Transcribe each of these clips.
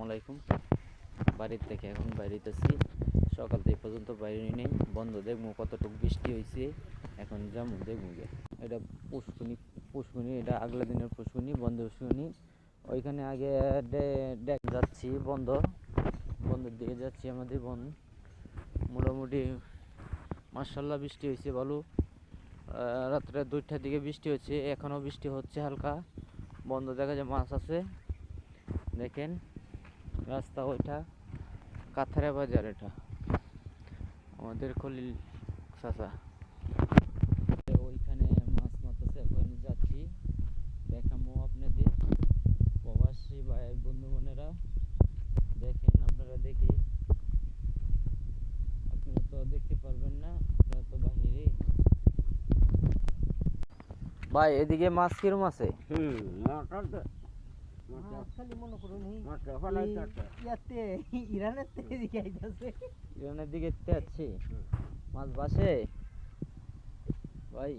আলাইকুম। বাড়ির থেকে এখন বাইরেতেছি, সকাল থেকে পর্যন্ত বাইরে নেই, বন্ধ। দেখবো কতটুকু বৃষ্টি হয়েছে, এখন যেমন দেখবো গে। এটা পুষ্কুনি, এটা আগলা দিনের পুষ্কুনি, বন্ধ পুষ্কুনি। ওইখানে আগে ডেক যাচ্ছি, বন্ধের দিকে যাচ্ছি। আমাদের বন্ধ মোটামুটি মার্শাল্লাহ বৃষ্টি হয়েছে ভালো। রাত্রে 2টার দিকে বৃষ্টি হচ্ছে, এখনও বৃষ্টি হচ্ছে হালকা। বন্ধ দেখা যায় মাছ আছে, দেখেন রাস্তা ওইটা কাথারা বাজার। এটা আমাদের খলিল চাচা ওইখানে মাছ মারতেছে, ওখানে যাচ্ছি, দেখামো আপনাদের। প্রবাসী ভাই বন্ধু বোনেরা দেখেন, আপনারা দেখি, আপনারা তো দেখতে পারবেন না, আপনারা তো বাহিরে। ভাই এদিকে মাছ কিরম আছে? খালি মনে করুন ইরানের দিকে যাচ্ছি, মাছ বাসে ভাই।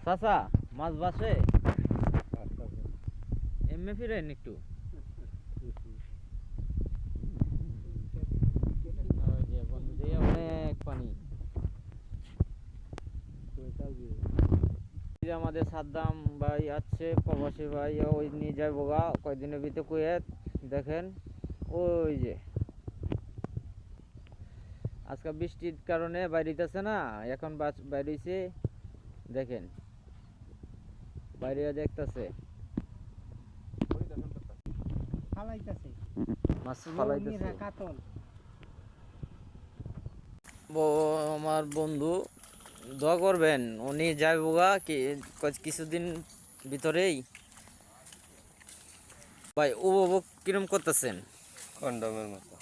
চাচা মাছ বাসে, এমনি ফিরেন একটু। ওই যে বন্ধু দিয়ে অনেক পানি। আমাদের সাদ্দাম ভাই আছে, প্রবাসী ভাই, ওই নিয়ে যাবো গা কয়দিনের ভিতরে কুয়েত। দেখেন ওই যে আজকে বৃষ্টির কারণে বাইরেতেছে না, এখন বাইরেছে, দেখেন বাইরে দেখতেছে মাছ ফালাইতেছে। আমার বন্ধু দোয়া করবেন, উনি যাইবো গা কিছুদিন ভিতরেই। ভাই ও কিরম করতেছেন? কন্ডমের মতো।